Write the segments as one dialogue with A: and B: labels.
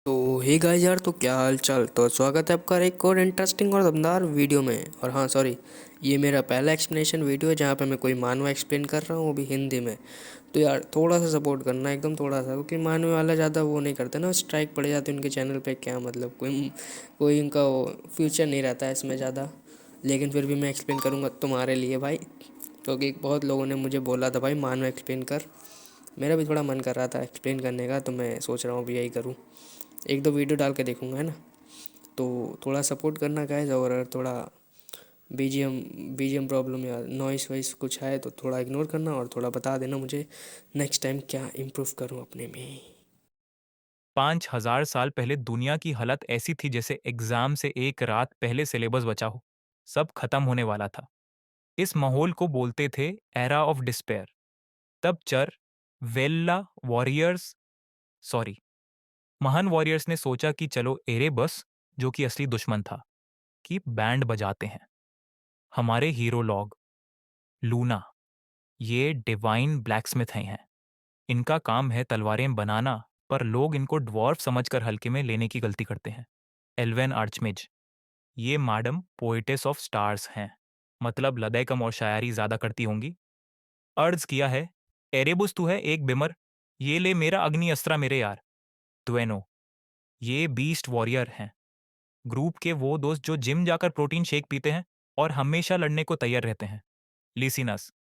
A: तो hey guys यार, तो क्या हाल चाल। तो स्वागत है आपका एक और इंटरेस्टिंग और दमदार वीडियो में। और हाँ सॉरी, ये मेरा पहला एक्सप्लेनेशन वीडियो है जहाँ पे मैं कोई मानवा एक्सप्लेन कर रहा हूँ, वो भी हिंदी में। तो यार थोड़ा सा सपोर्ट करना, एकदम थोड़ा सा, क्योंकि मानवे वाला ज़्यादा वो नहीं करते ना, स्ट्राइक पड़ जाती है उनके चैनल पे। क्या मतलब, कोई कोई उनका फ्यूचर नहीं रहता है इसमें ज़्यादा। लेकिन फिर भी मैं एक्सप्लेन करूँगा तुम्हारे लिए भाई, क्योंकि बहुत लोगों ने मुझे बोला था भाई मानवा एक्सप्लेन कर। मेरा भी थोड़ा मन कर रहा था एक्सप्लेन करने का, तो मैं सोच रहा हूँ अभी यही करूँ। एक दो वीडियो डाल के देखूंगा, है ना। तो थोड़ा सपोर्ट करना गाइस, और अगर थोड़ा बीजीएम बीजीएम प्रॉब्लम या नॉइस वाइस कुछ है तो थोड़ा इग्नोर करना, और थोड़ा बता देना मुझे नेक्स्ट टाइम क्या इम्प्रूव करूं अपने में।
B: 5,000 साल पहले दुनिया की हालत ऐसी थी जैसे एग्जाम से एक रात पहले सिलेबस बचा हो। सब खत्म होने वाला था। इस माहौल को बोलते थे एरा ऑफ डिस्पेयर। तब चर वेल्ला वॉरियर्स सॉरी महान वॉरियर्स ने सोचा कि चलो एरेबस, जो कि असली दुश्मन था, की बैंड बजाते हैं। हमारे हीरो लॉग लूना, ये डिवाइन ब्लैकस्मिथ हैं। इनका काम है तलवारें बनाना, पर लोग इनको ड्वार्फ समझकर हल्के में लेने की गलती करते हैं। एल्वेन आर्चमिज, ये मैडम पोएटेस ऑफ स्टार्स हैं, मतलब लदय कम और शायरी ज्यादा करती होंगी। अर्ज किया है, एरेबुस तू है एक बिमर, ये ले मेरा अग्नि अस्त्रा मेरे यार। द्वेनो, ये बीस्ट वॉरियर हैं, ग्रुप के वो दोस्त जो जिम जाकर प्रोटीन शेक पीते हैं और हमेशा लड़ने को तैयार रहते हैं। लिसिनस,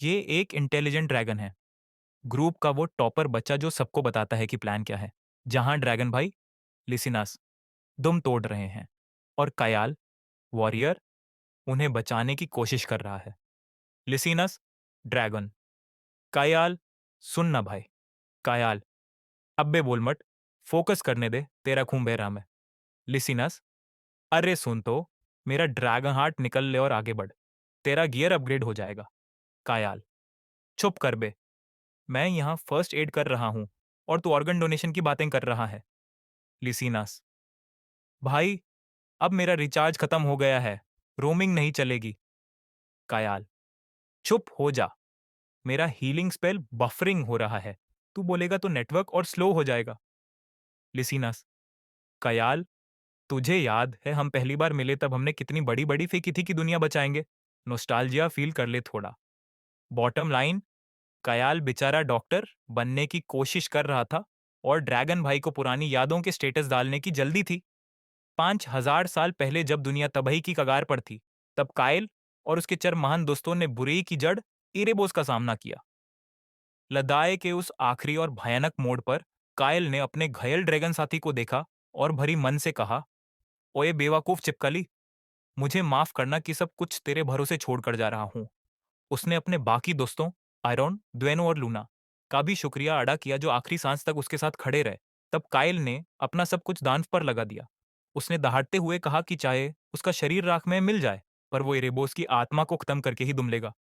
B: ये एक इंटेलिजेंट ड्रैगन है, ग्रुप का वो टॉपर बच्चा जो सबको बताता है कि प्लान क्या है। जहां ड्रैगन भाई, लिसिनस दुम तोड़ रहे हैं। और कयाल वॉरियर उन्हें बचाने की कोशिश कर रहा है। लिसिनस ड्रैगन, कायाल सुन ना भाई, कायाल अब्बे बोल मत, फोकस करने दे, तेरा खून बह रहा मैं। लिसिनस, अरे सुन तो, मेरा ड्रैगन हार्ट निकल ले और आगे बढ़, तेरा गियर अपग्रेड हो जाएगा। कायाल, चुप कर बे, मैं यहाँ फर्स्ट एड कर रहा हूँ और तू ऑर्गन डोनेशन की बातें कर रहा है। लिसिनस, भाई अब मेरा रिचार्ज खत्म हो गया है, रोमिंग नहीं चलेगी। कायाल, चुप हो जा, मेरा हीलिंग स्पेल बफरिंग हो रहा है, तू बोलेगा तो नेटवर्क और स्लो हो जाएगा। लिसिनस, कयाल, तुझे याद है हम पहली बार मिले तब हमने कितनी बड़ी बड़ी फेंकी थी कि दुनिया बचाएंगे। नोस्टाल्जिया फील कर ले थोड़ा। बॉटम लाइन, कयाल बेचारा डॉक्टर बनने की कोशिश कर रहा था और ड्रैगन भाई को पुरानी यादों के स्टेटस डालने की जल्दी थी। 5,000 साल पहले जब दुनिया तबाही की कगार पर थी, तब कायल और उसके चर महान दोस्तों ने बुरेई की जड़ इरेबोस का सामना किया। लदाए के उस आखिरी और भयानक मोड़ पर कायल ने अपने घायल ड्रैगन साथी को देखा और भरी मन से कहा, ओए बेवकूफ चिपकली, मुझे माफ करना कि सब कुछ तेरे भरोसे छोड़कर जा रहा हूं। उसने अपने बाकी दोस्तों आयरन, द्वेनो और लूना का भी शुक्रिया अदा किया जो आखिरी सांस तक उसके साथ खड़े रहे। तब कायल ने अपना सब कुछ दांव पर लगा दिया। उसने दहाड़ते हुए कहा कि चाहे उसका शरीर राख में मिल जाए, पर वो एरेबोस की आत्मा को खत्म करके ही दुम लेगा।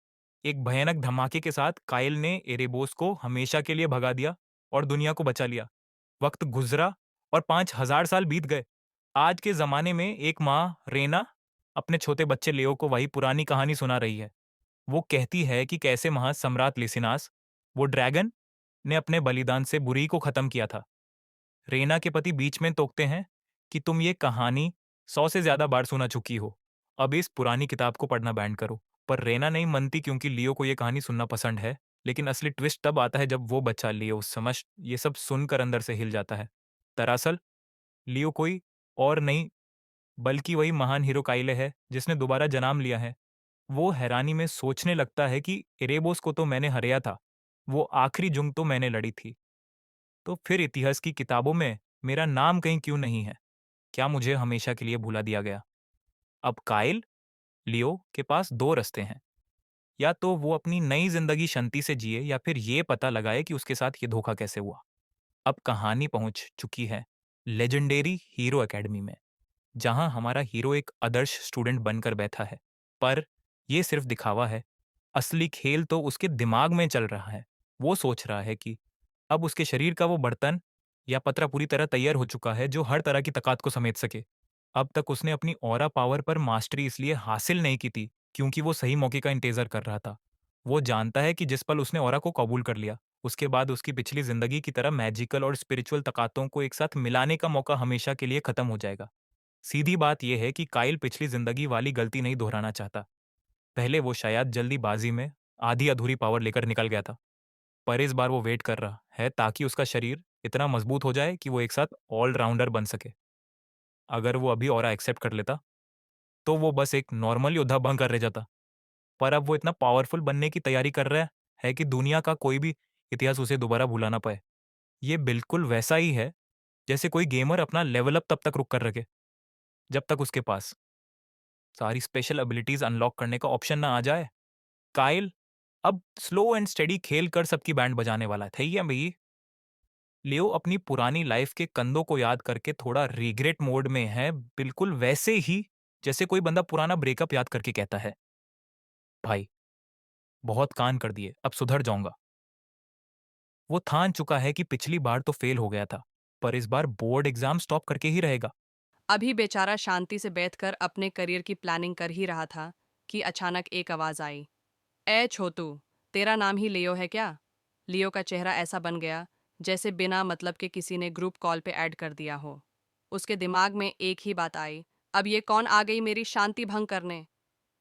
B: एक भयानक धमाके के साथ कायल ने एरेबोस को हमेशा के लिए भगा दिया और दुनिया को बचा लिया। वक्त गुजरा और 5,000 साल बीत गए। आज के जमाने में एक माँ रेना अपने छोटे बच्चे लियो को वही पुरानी कहानी सुना रही है। वो कहती है कि कैसे महासम्राट लिसिनास, वो ड्रैगन, ने अपने बलिदान से बुरी को खत्म किया था। रेना के पति बीच में टोकते हैं कि तुम ये कहानी 100 से ज्यादा बार सुना चुकी हो, अब इस पुरानी किताब को पढ़ना बैंड करो। पर रेना नहीं मनती क्योंकि लियो को ये कहानी सुनना पसंद है। लेकिन असली ट्विस्ट तब आता है जब वो बच्चा लियो समझ ये सब सुनकर अंदर से हिल जाता है। दरअसल लियो कोई और नहीं बल्कि वही महान हीरो काइले है जिसने दोबारा जन्म लिया है। वो हैरानी में सोचने लगता है कि एरेबोस को तो मैंने हराया था, वो आखिरी जंग तो मैंने लड़ी थी, तो फिर इतिहास की किताबों में मेरा नाम कहीं क्यों नहीं है? क्या मुझे हमेशा के लिए भुला दिया गया? अब काइल, लियो के पास दो रास्ते हैं। या तो वो अपनी नई जिंदगी शांति से जिए या फिर ये पता लगाए कि उसके साथ ये धोखा कैसे हुआ। अब कहानी पहुंच चुकी है लेजेंडरी हीरो एकेडमी में, जहां हमारा हीरो एक आदर्श स्टूडेंट बनकर बैठा है। पर यह सिर्फ दिखावा है, असली खेल तो उसके दिमाग में चल रहा है। वो सोच रहा है कि अब उसके शरीर का वो बर्तन या पतरा पूरी तरह तैयार हो चुका है जो हर तरह की ताकत को समेट सके। अब तक उसने अपनी ऑरा पावर पर मास्टरी इसलिए हासिल नहीं की थी क्योंकि वो सही मौके का इंतजार कर रहा था। वो जानता है कि जिस पल उसने ऑरा को कबूल कर लिया, उसके बाद उसकी पिछली जिंदगी की तरह मैजिकल और स्पिरिचुअल ताकतों को एक साथ मिलाने का मौका हमेशा के लिए खत्म हो जाएगा। सीधी बात यह है कि काइल पिछली जिंदगी वाली गलती नहीं दोहराना चाहता। पहले वो शायद जल्दीबाजी में आधी अधूरी पावर लेकर निकल गया था, पर इस बार वो वेट कर रहा है ताकि उसका शरीर इतना मजबूत हो जाए कि वो एक साथ ऑलराउंडर बन सके। अगर वो अभी ऑरा एक्सेप्ट कर लेता, तो वो बस एक नॉर्मल योद्धा बनकर रह जाता। पर अब वो इतना पावरफुल बनने की तैयारी कर रहा है कि दुनिया का कोई भी इतिहास उसे दोबारा भुला ना पाए। ये बिल्कुल वैसा ही है जैसे कोई गेमर अपना लेवल अप तब तक रुक कर रखे, जब तक उसके पास सारी स्पेशल एबिलिटीज अनलॉक करने का ऑप्शन ना आ जाए। काइल अब स्लो एंड स्टेडी खेल कर सबकी बैंड बजाने वाला है। थई है भाई। लियो अपनी पुरानी लाइफ के कंधों को याद करके थोड़ा रिग्रेट मोड में है, बिल्कुल वैसे ही जैसे कोई बंदा पुराना ब्रेकअप याद करके कहता है, भाई बहुत कान कर दिए, अब सुधर जाऊंगा। वो ठान चुका है कि पिछली बार तो फेल हो गया था, पर इस बार बोर्ड एग्जाम स्टॉप करके ही रहेगा।
C: अभी बेचारा शांति से बैठकर अपने करियर की प्लानिंग कर ही रहा था कि अचानक एक आवाज आई। ए छोटू, तेरा नाम ही लियो है क्या? लियो का चेहरा ऐसा बन गया जैसे बिना मतलब के किसी ने ग्रुप कॉल पे ऐड कर दिया हो। उसके दिमाग में एक ही बात आई, अब ये कौन आ गई मेरी शांति भंग करने?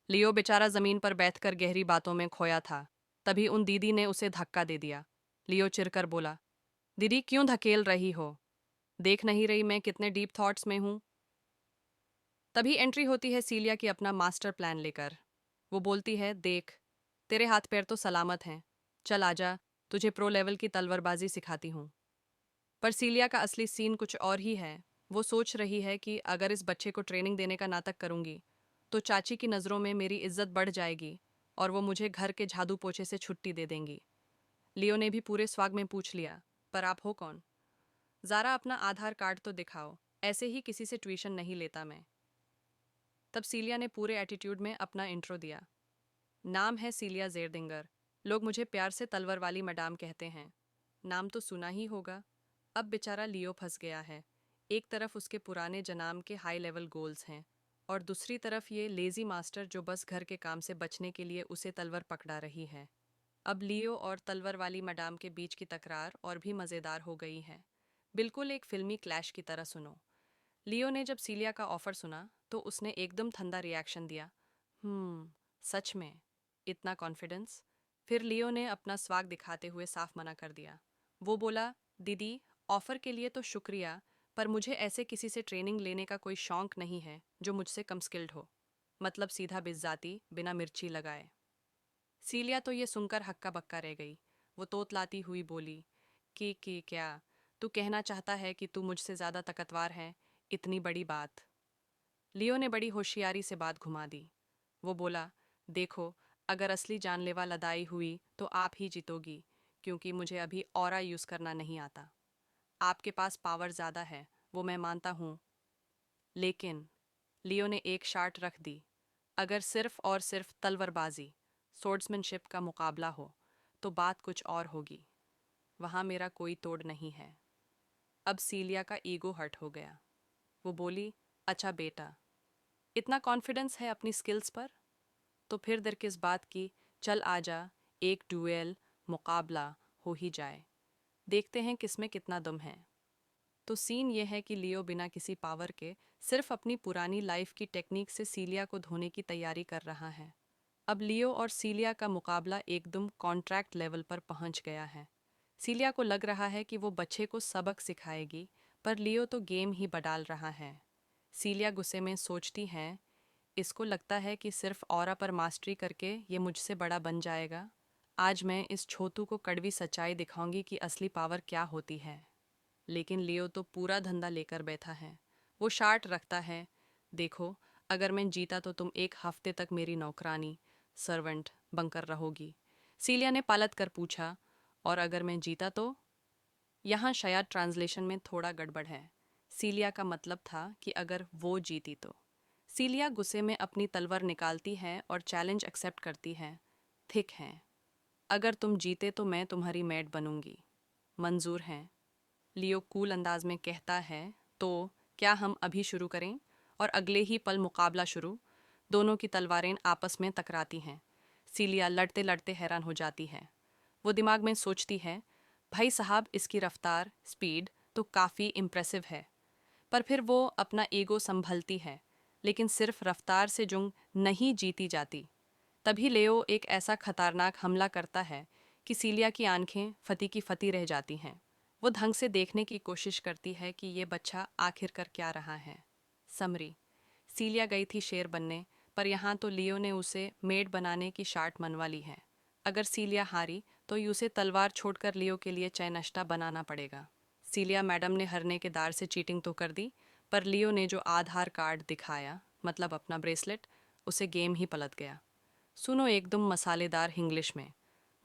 C: लियो बेचारा जमीन पर बैठकर गहरी बातों में खोया था। तभी उन दीदी ने उसे धक्का दे दिया। लियो चिढ़कर बोला, दीदी क्यों धकेल रही हो? देख नहीं रही मैं कितने डीप थॉट्स में हूँ? तभी एंट्री होती है सीलिया की अपना मास्टर प्लान लेकर। वो बोलती है, देख, तेरे हाथ पैर तो सलामत हैं, चल आजा, तुझे प्रो लेवल की तलवारबाजी सिखाती हूँ। पर सीलिया का असली सीन कुछ और ही है। वो सोच रही है कि अगर इस बच्चे को ट्रेनिंग देने का नाटक करूंगी तो चाची की नज़रों में मेरी इज्जत बढ़ जाएगी और वो मुझे घर के झाड़ू पोछे से छुट्टी दे देंगी। लियो ने भी पूरे स्वाग में पूछ लिया, पर आप हो कौन? ज़ारा अपना आधार कार्ड तो दिखाओ, ऐसे ही किसी से ट्यूशन नहीं लेता मैं। तब सीलिया ने पूरे एटीट्यूड में अपना इंट्रो दिया। नाम है सीलिया जेरदिंगर, लोग मुझे प्यार से तलवर वाली मैडाम कहते हैं। नाम तो सुना ही होगा। अब बेचारा लियो फंस गया है। एक तरफ उसके पुराने जनाम के हाई लेवल गोल्स हैं और दूसरी तरफ ये लेजी मास्टर जो बस घर के काम से बचने के लिए उसे तलवर पकड़ा रही है। अब लियो और तलवर वाली मैडाम के बीच की तकरार और भी मज़ेदार हो गई है। बिल्कुल एक फिल्मी क्लैश की तरह सुनो। लियो ने जब सीलिया का ऑफर सुना तो उसने एकदम ठंडा रिएक्शन दिया। सच में? इतना कॉन्फिडेंस? फिर लियो ने अपना स्वाग दिखाते हुए साफ मना कर दिया। वो बोला, दीदी, ऑफर के लिए तो शुक्रिया, पर मुझे ऐसे किसी से ट्रेनिंग लेने का कोई शौक नहीं है जो मुझसे कम स्किल्ड हो। मतलब सीधा बिज़ाती, बिना मिर्ची लगाए। सीलिया तो ये सुनकर हक्का बक्का रह गई। वो तोतलाती हुई बोली कि क्या तू कहना चाहता है कि तू मुझसे ज़्यादा ताकतवर है? इतनी बड़ी बात? लियो ने बड़ी होशियारी से बात घुमा दी। वो बोला, देखो, अगर असली जानलेवा लड़ाई हुई तो आप ही जीतोगी, क्योंकि मुझे अभी ऑरा यूज़ करना नहीं आता। आपके पास पावर ज़्यादा है, वो मैं मानता हूँ, लेकिन लियो ने एक शार्ट रख दी। अगर सिर्फ और सिर्फ तलवारबाजी, स्वॉर्ड्समैनशिप का मुकाबला हो तो बात कुछ और होगी। वहाँ मेरा कोई तोड़ नहीं है। अब सीलिया का ईगो हर्ट हो गया। वो बोली, अच्छा बेटा, इतना कॉन्फिडेंस है अपनी स्किल्स पर? तो फिर देर किस बात की, चल आजा, एक डुएल मुकाबला हो ही जाए। देखते हैं किसमें कितना दम है। तो सीन ये है कि लियो बिना किसी पावर के सिर्फ अपनी पुरानी लाइफ की टेक्निक से सीलिया को धोने की तैयारी कर रहा है। अब लियो और सीलिया का मुकाबला एकदम कॉन्ट्रैक्ट लेवल पर पहुंच गया है। सीलिया को लग रहा है कि वो बच्चे को सबक सिखाएगी, पर लियो तो गेम ही बडाल रहा है। सीलिया गुस्से में सोचती है, इसको लगता है कि सिर्फ ऑरा पर मास्टरी करके ये मुझसे बड़ा बन जाएगा। आज मैं इस छोटू को कड़वी सच्चाई दिखाऊंगी कि असली पावर क्या होती है। लेकिन लियो तो पूरा धंधा लेकर बैठा है। वो शार्ट रखता है, देखो, अगर मैं जीता तो तुम एक हफ्ते तक मेरी नौकरानी, सर्वेंट बनकर रहोगी। सीलिया ने पालत कर पूछा, और अगर मैं जीता तो? यहाँ शायद ट्रांसलेशन में थोड़ा गड़बड़ है। सीलिया का मतलब था कि अगर वो जीती तो। सीलिया गुस्से में अपनी तलवार निकालती है और चैलेंज एक्सेप्ट करती है। ठीक है, अगर तुम जीते तो मैं तुम्हारी मेड बनूंगी। मंजूर है? लियो कूल अंदाज में कहता है, तो क्या हम अभी शुरू करें? और अगले ही पल मुकाबला शुरू। दोनों की तलवारें आपस में टकराती हैं। सीलिया लड़ते लड़ते हैरान हो जाती है। वो दिमाग में सोचती है, भाई साहब, इसकी रफ्तार स्पीड तो काफ़ी इम्प्रेसिव है। पर फिर वो अपना ईगो संभलती है, लेकिन सिर्फ रफ्तार से जंग नहीं जीती जाती। तभी लेओ एक ऐसा खतरनाक हमला करता है कि सीलिया की आंखें फटी की फटी रह जाती हैं। वो ढंग से देखने की कोशिश करती है कि ये बच्चा आखिर कर क्या रहा है। समरी, सीलिया गई थी शेर बनने, पर यहाँ तो लियो ने उसे मेड बनाने की शार्ट मनवा ली है। अगर सीलिया हारी तो उसे तलवार छोड़कर लियो के लिए चाय नाश्ता बनाना पड़ेगा। सीलिया मैडम ने हरने के दार से चीटिंग तो कर दी, पर लियो ने जो आधार कार्ड दिखाया, मतलब अपना ब्रेसलेट, उसे गेम ही पलट गया। सुनो एकदम मसालेदार इंग्लिश में।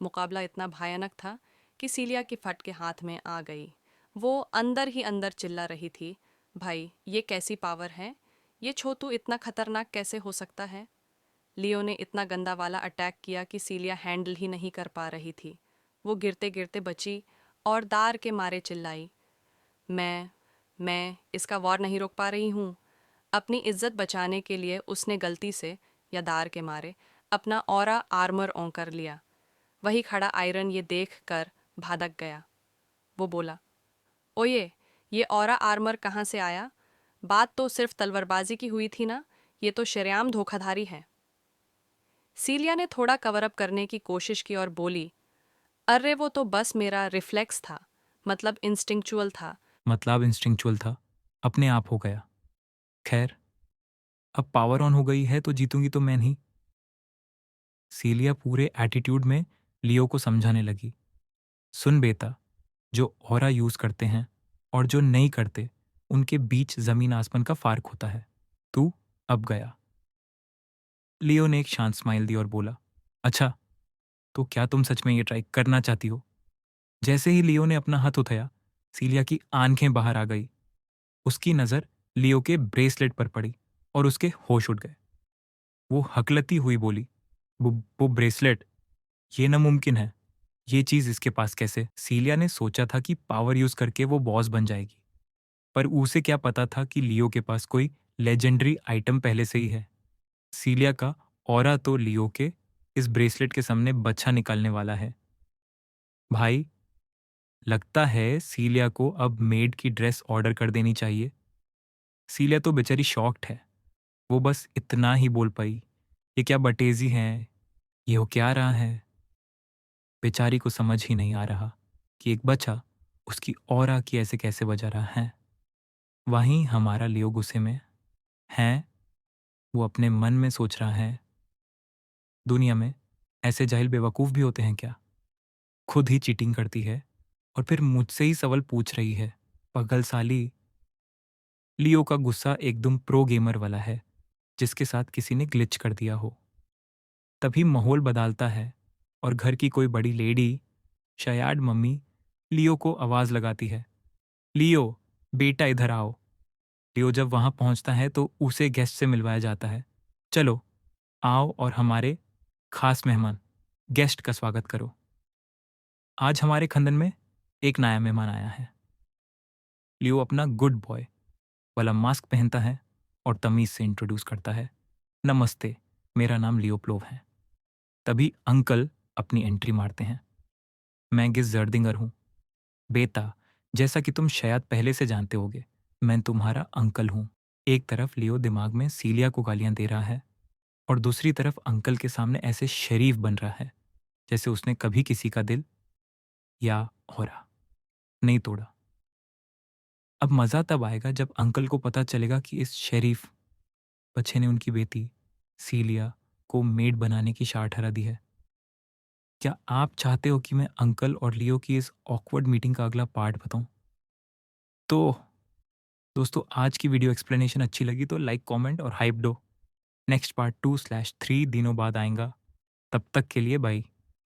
C: मुकाबला इतना भयानक था कि सीलिया की फट के हाथ में आ गई। वो अंदर ही अंदर चिल्ला रही थी, भाई ये कैसी पावर है, ये छोटू इतना खतरनाक कैसे हो सकता है। लियो ने इतना गंदा वाला अटैक किया कि सीलिया हैंडल ही नहीं कर पा रही थी। वो गिरते गिरते बची और दार के मारे चिल्लाई, मैं इसका वार नहीं रोक पा रही हूँ। अपनी इज्जत बचाने के लिए उसने गलती से या दार के मारे अपना ऑरा आर्मर ऑन कर लिया। वही खड़ा आयरन ये देख कर भादक गया। वो बोला, ओये, ये ऑरा आर्मर कहाँ से आया? बात तो सिर्फ तलवारबाजी की हुई थी ना, ये तो शरेआम धोखाधड़ी है। सीलिया ने थोड़ा कवर अप करने की कोशिश की और बोली, अरे वो तो बस मेरा रिफ्लेक्स था, मतलब इंस्टिंक्चुअल था।
B: मतलब इंस्टिंक्चुअल था, अपने आप हो गया। खैर, अब पावर ऑन हो गई है तो जीतूंगी तो मैं नहीं। सीलिया पूरे एटीट्यूड में लियो को समझाने लगी, सुन बेटा, जो ऑरा यूज करते हैं और जो नहीं करते, उनके बीच जमीन आसमान का फार्क होता है। तू अब गया। लियो ने एक शांत स्माइल दी और बोला, अच्छा, तो क्या तुम सच में ये ट्राई करना चाहती हो? जैसे ही लियो ने अपना हाथ उठाया, सीलिया की आंखें बाहर आ गई। उसकी नजर लियो के ब्रेसलेट पर पड़ी और उसके होश उड़ गए। वो हकलती हुई बोली, वो ब्रेसलेट, ये नामुमकिन है। ये चीज इसके पास कैसे? सीलिया ने सोचा था कि पावर यूज करके वो बॉस बन जाएगी, पर उसे क्या पता था कि लियो के पास कोई लेजेंडरी आइटम पहले से ही है। सीलिया का ऑरा तो लियो के इस ब्रेसलेट के सामने बच्चा निकालने वाला है। भाई, लगता है सीलिया को अब मेड की ड्रेस ऑर्डर कर देनी चाहिए। सीलिया तो बेचारी शॉक्ड है। वो बस इतना ही बोल पाई, ये क्या बटेजी है, ये हो क्या रहा है। बेचारी को समझ ही नहीं आ रहा कि एक बच्चा उसकी ऑरा की ऐसे कैसे बजा रहा है। वहीं हमारा लियो गुस्से में है। वो अपने मन में सोच रहा है, दुनिया में ऐसे जाहिल बेवकूफ़ भी होते हैं क्या? खुद ही चीटिंग करती है और फिर मुझसे ही सवाल पूछ रही है, पागल साली। लियो का गुस्सा एकदम प्रो गेमर वाला है, जिसके साथ किसी ने ग्लिच कर दिया हो। तभी माहौल बदलता है और घर की कोई बड़ी लेडी, शायद मम्मी, लियो को आवाज़ लगाती है, लियो, बेटा इधर आओ। लियो जब वहां पहुंचता है तो उसे गेस्ट से मिलवाया जाता है। चलो, आओ और हमारे खास मेहमान गेस्ट का स्वागत करो। आज हमारे खंदन में एक नया मेहमान आया है। लियो अपना गुड बॉय वाला मास्क पहनता है और तमीज से इंट्रोड्यूस करता है, नमस्ते, मेरा नाम लियो प्लोव है। तभी अंकल अपनी एंट्री मारते हैं, मैं गिस जर्दिंगर हूँ। बेटा, जैसा कि तुम शायद पहले से जानते होगे, मैं तुम्हारा अंकल हूँ। एक तरफ लियो दिमाग में सीलिया को गालियां दे रहा है और दूसरी तरफ अंकल के सामने ऐसे शरीफ बन रहा है जैसे उसने कभी किसी का दिल या होरा नहीं तोड़ा। अब मजा तब आएगा जब अंकल को पता चलेगा कि इस शरीफ बच्चे ने उनकी बेटी सीलिया को मेड बनाने की शाह ठहरा दी है। क्या आप चाहते हो कि मैं अंकल और लियो की इस ऑकवर्ड मीटिंग का अगला पार्ट बताऊं? तो दोस्तों, आज की वीडियो एक्सप्लेनेशन अच्छी लगी तो लाइक, कमेंट और हाइप दो। नेक्स्ट पार्ट 2/3 दिनों बाद आएगा। तब तक के लिए बाय।